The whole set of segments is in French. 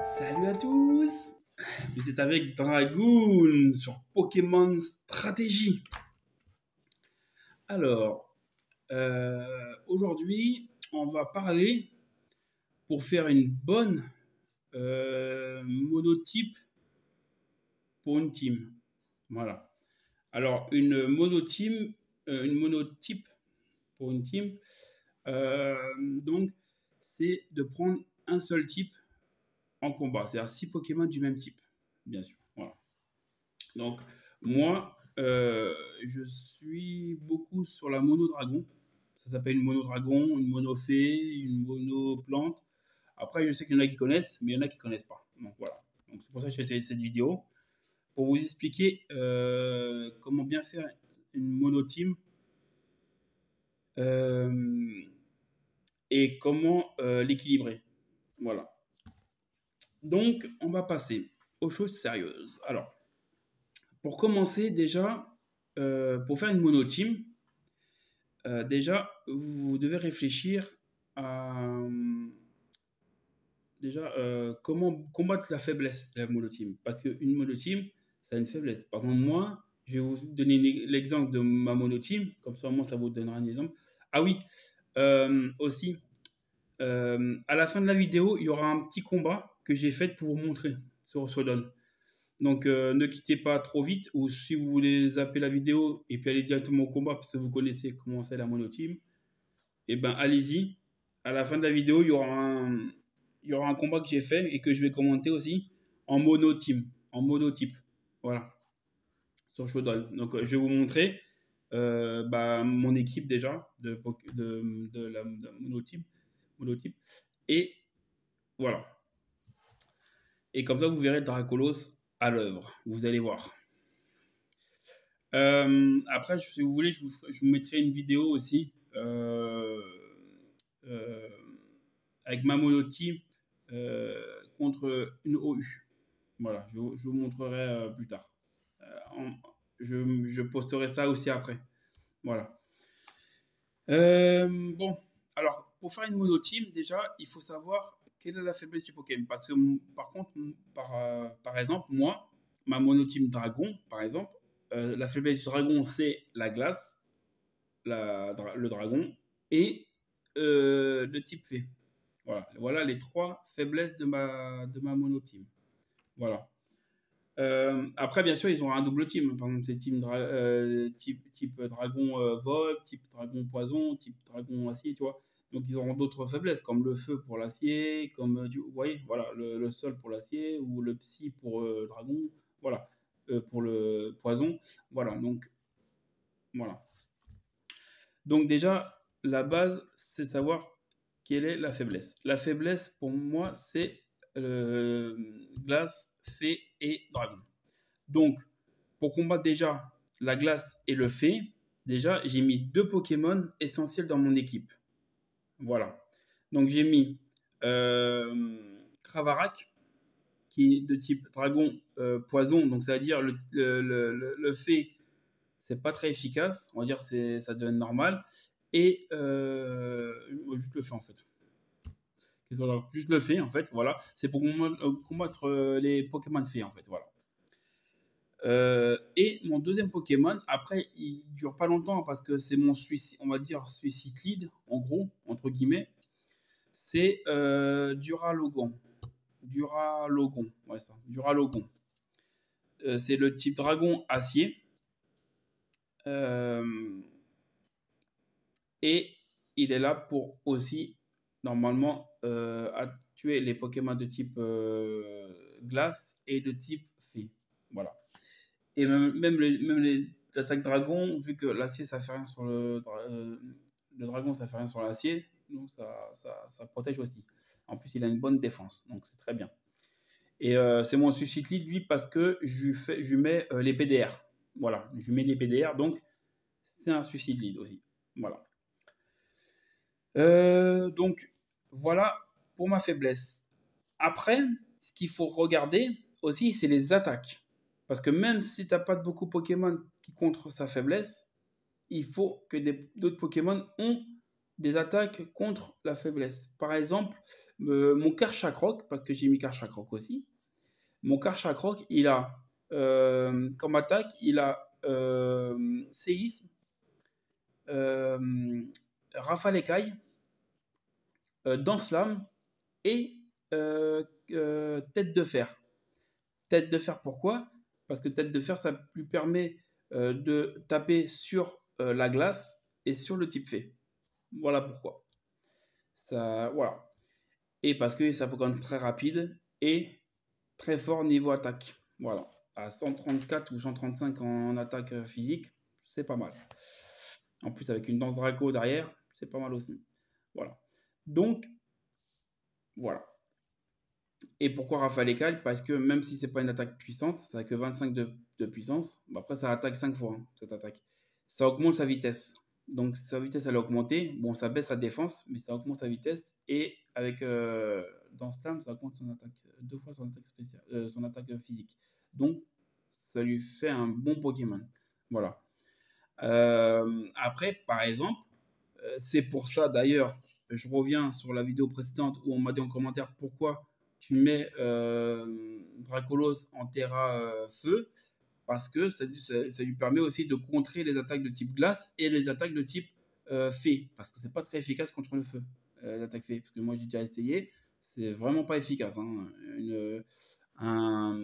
Salut à tous! Vous êtes avec Dragoon sur Pokémon Stratégie. Alors, aujourd'hui, on va parler pour faire une bonne monotype pour une team. Voilà. Alors, une monotype pour une team, donc, c'est de prendre un seul type en combat, c'est-à-dire 6 Pokémon du même type, bien sûr. Voilà. Donc, moi, je suis beaucoup sur la mono dragon. Ça s'appelle une mono dragon, une mono fée, une mono plante. Après, je sais qu'il y en a qui connaissent, mais il y en a qui connaissent pas. Donc voilà. Donc c'est pour ça que j'ai fait cette vidéo pour vous expliquer comment bien faire une mono team euh, et comment l'équilibrer. Voilà. Donc, on va passer aux choses sérieuses. Alors, pour commencer, déjà, pour faire une mono team, déjà, vous devez réfléchir à déjà comment combattre la faiblesse de la monoteam. Parce qu'une monoteam, ça a une faiblesse. Par exemple, moi, je vais vous donner l'exemple de ma monoteam, comme ça, moi, ça vous donnera un exemple. Ah oui, aussi, à la fin de la vidéo, il y aura un petit combat que j'ai fait pour vous montrer sur Sodon. Donc, ne quittez pas trop vite, ou si vous voulez zapper la vidéo et puis aller directement au combat, parce que vous connaissez comment c'est la monoteam, et ben allez-y. À la fin de la vidéo, il y aura un combat que j'ai fait et que je vais commenter aussi en mono-team, en monotype. Voilà, sur Showdown. Donc, je vais vous montrer mon équipe déjà de la monotype. Et voilà. Et comme ça, vous verrez Dracolos à l'œuvre. Vous allez voir. Après, si vous voulez, je vous mettrai une vidéo aussi euh, avec ma monotype contre une OU. Voilà, je vous montrerai plus tard. Je posterai ça aussi après. Voilà. Bon, alors, pour faire une monoteam, déjà, il faut savoir quelle est la faiblesse du Pokémon. Parce que, par contre, par exemple, moi, ma monoteam dragon, par exemple, la faiblesse du dragon, c'est la glace, le dragon, et le type fée. Voilà, voilà les trois faiblesses de ma monoteam. Voilà. Après, bien sûr, ils ont un double team. Par exemple, c'est type dragon vol, type dragon poison, type dragon acier, tu vois. Donc, ils auront d'autres faiblesses, comme le feu pour l'acier, comme, vous voyez, voilà, le sol pour l'acier, ou le psy pour dragon, voilà, pour le poison. Voilà, voilà. Donc, déjà, la base, c'est de savoir quelle est la faiblesse. La faiblesse, pour moi, c'est glace, fée et dragon. Donc, pour combattre déjà la glace et le fée, déjà, j'ai mis deux Pokémon essentiels dans mon équipe. Voilà. Donc, j'ai mis Cravarak, qui est de type dragon poison. Donc, ça veut dire le fée, c'est pas très efficace. On va dire ça devient normal. Et juste le fée, en fait. Juste le fée, en fait. Voilà. C'est pour combattre les Pokémon fées, en fait. Voilà. Et mon deuxième Pokémon, après, il dure pas longtemps parce que c'est mon suicide, on va dire suicide lead, en gros, entre guillemets. C'est Duralogon. Duralogon, ouais, ça. Duralogon. C'est le type dragon acier. Euh, et il est là pour aussi, normalement, tuer les Pokémon de type glace et de type fée. Voilà. Et même les attaques dragon, vu que l'acier ça fait rien sur le dragon, ça fait rien sur l'acier, donc ça protège aussi. En plus, il a une bonne défense, donc c'est très bien. Et c'est mon suicide lead, lui, parce que je lui mets les PDR. Voilà, je lui mets les PDR, donc c'est un suicide lead aussi. Voilà. Donc, voilà pour ma faiblesse. Après, ce qu'il faut regarder aussi, c'est les attaques. Parce que même si tu n'as pas beaucoup de Pokémon qui contre sa faiblesse, il faut que d'autres Pokémon ont des attaques contre la faiblesse. Par exemple, mon Karchakroc, parce que j'ai mis Karchakroc aussi, mon Karchakroc, il a comme attaque, il a séisme, euh, rafale écaille, danse-lame et tête de fer. Tête de fer, pourquoi? Parce que tête de fer, ça lui permet de taper sur la glace et sur le type fait. Voilà pourquoi. Ça, voilà. Et parce que ça peut quand même très rapide et très fort niveau attaque. Voilà. À 134 ou 135 en attaque physique, c'est pas mal. En plus, avec une danse Draco derrière, c'est pas mal aussi. Voilà. Donc, voilà. Et pourquoi Rafale Écaille? Parce que même si c'est pas une attaque puissante, ça n'a que 25 de puissance. Bah après, ça attaque 5 fois, hein, cette attaque. Ça augmente sa vitesse. Donc sa vitesse, elle a augmenté. Bon, ça baisse sa défense, mais ça augmente sa vitesse. Et avec dans Slam, ça augmente son attaque 2 fois son attaque spéciale, son attaque physique. Donc, ça lui fait un bon Pokémon. Voilà. Après, par exemple, c'est pour ça d'ailleurs, je reviens sur la vidéo précédente où on m'a dit en commentaire pourquoi tu mets Dracolos en Terra Feu, parce que ça lui permet aussi de contrer les attaques de type glace et les attaques de type fée, parce que c'est pas très efficace contre le feu, l'attaque fée, parce que moi j'ai déjà essayé, c'est vraiment pas efficace. Hein. Un,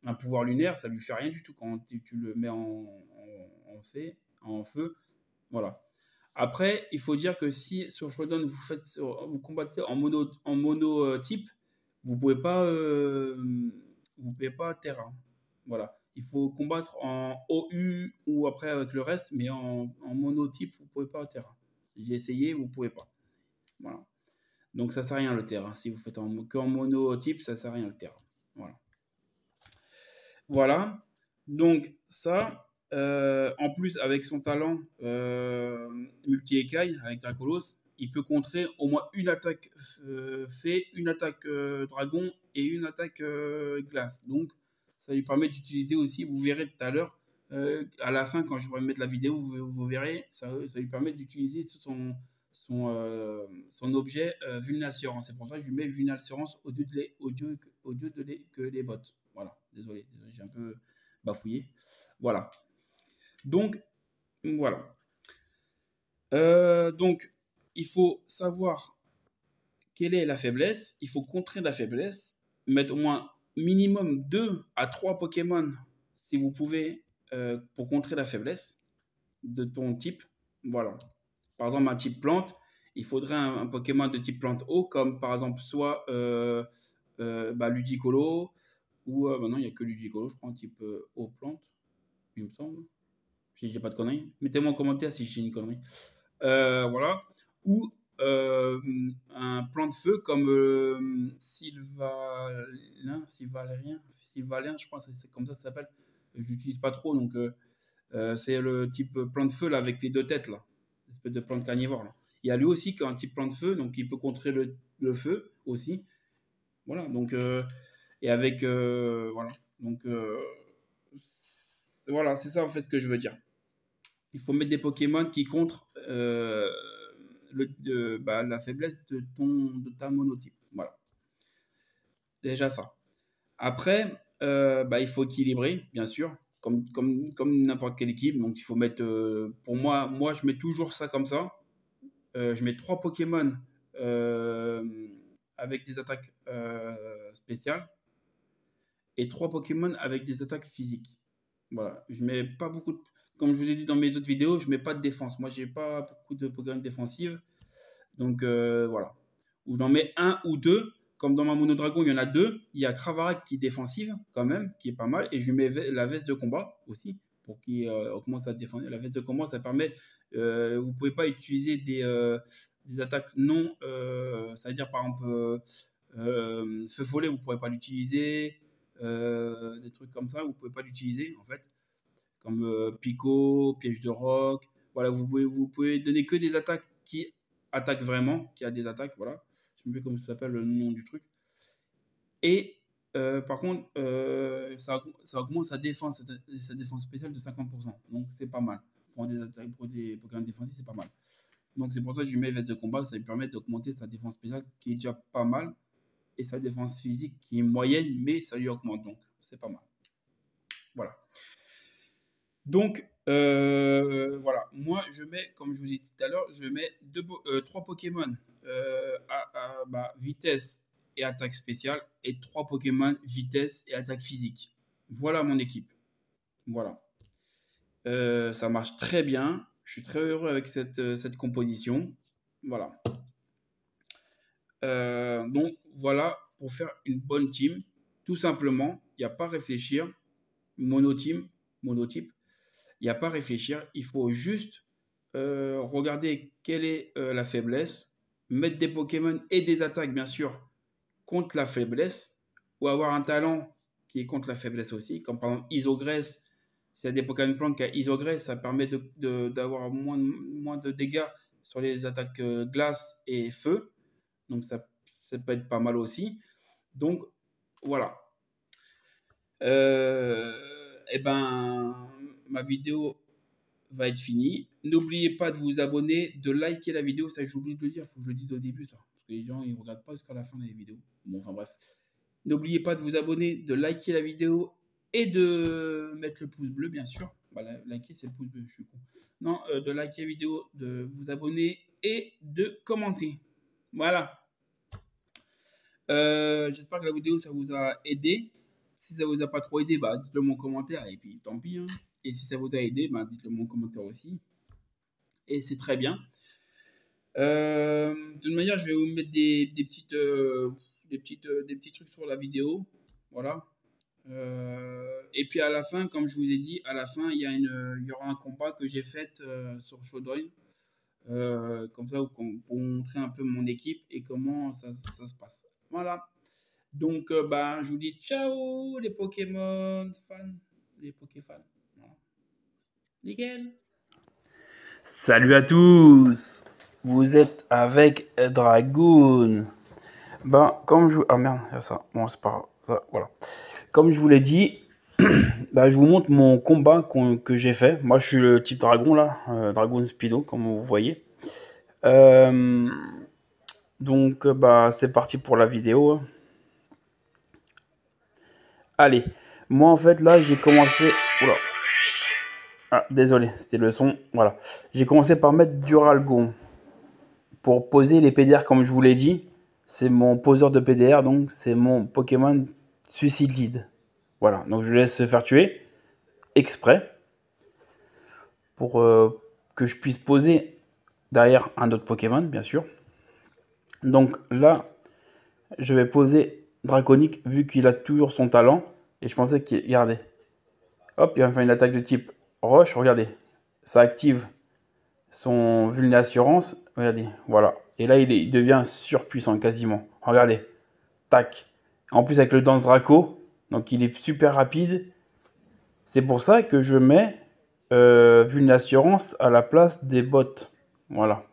un pouvoir lunaire, ça lui fait rien du tout quand tu le mets en feu. Voilà. Après, il faut dire que si sur Showdown vous combattez en mono type, vous pouvez pas Terra. Voilà. Il faut combattre en OU ou après avec le reste, mais en mono type, vous pouvez pas Terra. J'ai essayé, vous pouvez pas. Voilà. Donc ça sert à rien le Terra. Si vous faites qu'en mono type, ça sert à rien le Terra. Voilà. Voilà. Donc ça, en plus avec son talent multi-écaille, avec Dracolos, il peut contrer au moins une attaque fée, une attaque dragon et une attaque glace. Donc ça lui permet d'utiliser aussi, vous verrez tout à l'heure, à la fin quand je vais mettre la vidéo, vous verrez, ça lui permet d'utiliser son objet Vulnassurance. C'est pour ça que je lui mets Vulnassurance au lieu que les bottes. Voilà, désolé, j'ai un peu bafouillé. Voilà. Donc, voilà. Donc, il faut savoir quelle est la faiblesse. Il faut contrer la faiblesse. Mettre au moins minimum 2 à 3 Pokémon, si vous pouvez, pour contrer la faiblesse de ton type. Voilà. Par exemple, un type plante, il faudrait un Pokémon de type plante eau, comme par exemple soit Ludicolo, ou maintenant il n'y a que Ludicolo, je crois, un type eau plante, il me semble. Si j'ai pas de conneries. Mettez-moi en commentaire si j'ai une connerie. Voilà. Ou un plan de feu comme Sylvalien, je crois que c'est comme ça s'appelle. J'utilise pas trop, donc c'est le type plan de feu là, avec les deux têtes, là. Espèce de plante carnivore. Là. Il y a lui aussi qui a un type plan de feu, donc il peut contrer le feu aussi. Voilà, donc, et avec. Voilà. Donc, voilà, c'est ça en fait que je veux dire. Il faut mettre des Pokémon qui contrent la faiblesse de ta monotype. Voilà. Déjà ça. Après, il faut équilibrer, bien sûr, comme n'importe quelle équipe. Donc il faut mettre, pour moi, je mets toujours ça comme ça. Je mets 3 Pokémon avec des attaques spéciales et 3 Pokémon avec des attaques physiques. Voilà. Je mets pas beaucoup de... Comme je vous ai dit dans mes autres vidéos, je mets pas de défense. Moi, j'ai pas beaucoup de Pokémon défensives. Donc voilà. Ou j'en mets un ou deux. Comme dans ma monodragon, il y en a 2. Il y a Cravarak qui est défensive, quand même, qui est pas mal. Et je mets la veste de combat aussi, pour qu'il commence à défendre. La veste de combat, ça permet. Vous pouvez pas utiliser des attaques non. C'est-à-dire, par exemple, Feu Follet, vous ne pourrez pas l'utiliser. Des trucs comme ça, vous ne pouvez pas l'utiliser, en fait. Comme Pico, Piège de Roc. Voilà, vous pouvez donner que des attaques qui attaquent vraiment, qui a des attaques, voilà. Je ne sais plus comment ça s'appelle le nom du truc. Et par contre, ça augmente sa défense spéciale de 50%. Donc c'est pas mal. Pour des Pokémon défensifs, c'est pas mal. Donc c'est pour ça que je lui mets veste de combat, ça lui permet d'augmenter sa défense spéciale qui est déjà pas mal et sa défense physique qui est moyenne, mais ça lui augmente, donc c'est pas mal. Voilà. Donc voilà, moi je mets, comme je vous ai dit tout à l'heure, je mets 3 Pokémon vitesse et attaque spéciale et 3 Pokémon vitesse et attaque physique. Voilà mon équipe. Voilà. Ça marche très bien. Je suis très heureux avec cette composition. Voilà. Donc voilà, pour faire une bonne team, tout simplement, il n'y a pas à réfléchir. Monotype, il n'y a pas à réfléchir. Il faut juste regarder quelle est la faiblesse, mettre des Pokémon et des attaques, bien sûr, contre la faiblesse, ou avoir un talent qui est contre la faiblesse aussi, comme par exemple Isogresse. S'il y a des Pokémon plantes qui a Isogresse, ça permet d'avoir moins de dégâts sur les attaques glace et feu. Donc ça peut être pas mal aussi. Donc voilà. Et ben, ma vidéo va être finie. N'oubliez pas de vous abonner, de liker la vidéo. Ça, j'oublie de le dire, il faut que je le dise au début, ça. Parce que les gens, ils ne regardent pas jusqu'à la fin des vidéos. Bon, enfin bref. N'oubliez pas de vous abonner, de liker la vidéo et de mettre le pouce bleu, bien sûr. Voilà, liker, c'est le pouce bleu, je suis con. Non, de liker la vidéo, de vous abonner et de commenter. Voilà. J'espère que la vidéo, ça vous a aidé. Si ça vous a pas trop aidé, bah, dites-le moi en commentaire et puis tant pis. Hein. Et si ça vous a aidé, bah, dites-le moi en commentaire aussi. Et c'est très bien. De toute manière, je vais vous mettre des petits trucs sur la vidéo. Voilà. Et puis à la fin, comme je vous ai dit, à la fin, il y aura un combat que j'ai fait sur Showdown. Comme ça, pour montrer un peu mon équipe et comment ça se passe. Voilà. Donc, je vous dis ciao les Pokémon fans. Les Pokéfans. Voilà. Nickel. Salut à tous. Vous êtes avec Dragoon. Comme je... Ah merde, il y a ça. Bon, c'est pas grave. Ça, voilà. Comme je vous l'ai dit, je vous montre mon combat que j'ai fait. Moi, je suis le type dragon, là. Dragon Speedo, comme vous voyez. Donc, c'est parti pour la vidéo. Allez. Moi, en fait, là, j'ai commencé... Oula. Ah, désolé, c'était le son. Voilà. J'ai commencé par mettre Duralgon. Pour poser les PDR, comme je vous l'ai dit. C'est mon poseur de PDR, donc c'est mon Pokémon Suicide Lead. Voilà, donc je laisse se faire tuer exprès pour que je puisse poser derrière un autre Pokémon, bien sûr. Donc là, je vais poser Draconic vu qu'il a toujours son talent. Et je pensais qu'il... Regardez. Hop, il va me faire une attaque de type Roche. Regardez. Ça active son Vulnassurance. Regardez, voilà. Et là, il devient surpuissant quasiment. Regardez. Tac. En plus, avec le Danse Draco. Donc, il est super rapide. C'est pour ça que je mets Vulnassurance à la place des bots. Voilà.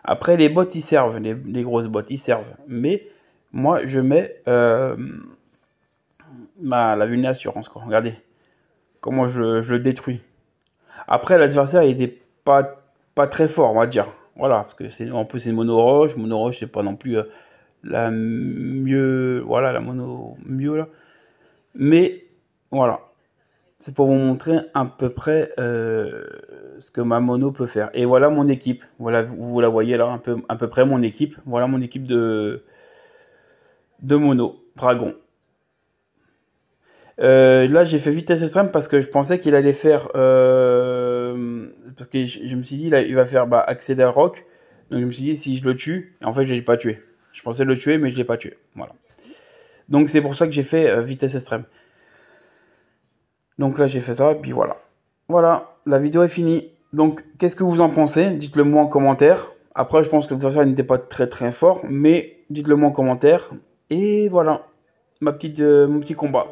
Après, les bots, ils servent. Les grosses bots, ils servent. Mais moi, je mets la Vulnassurance. Regardez comment je le détruis. Après, l'adversaire, il était pas très fort, on va dire. Voilà, parce que en plus, c'est une mono roche. Mono roche, c'est pas non plus la mieux. Voilà, la mono mieux, là. Mais, voilà. C'est pour vous montrer à peu près ce que ma mono peut faire. Et voilà mon équipe. Voilà, vous la voyez là, à peu près mon équipe. Voilà mon équipe de mono, dragon. Là, j'ai fait vitesse extrême parce que je pensais qu'il allait faire... parce que je me suis dit, là, il va faire accéder rock. Donc, je me suis dit, si je le tue... En fait, je ne l'ai pas tué. Je pensais le tuer, mais je ne l'ai pas tué. Voilà. Donc, c'est pour ça que j'ai fait vitesse extrême. Donc là, j'ai fait ça, et puis voilà. Voilà, la vidéo est finie. Donc, qu'est-ce que vous en pensez? Dites-le moi en commentaire. Après, je pense que l'adversaire n'était pas très très fort, mais dites-le moi en commentaire. Et voilà, mon petit combat.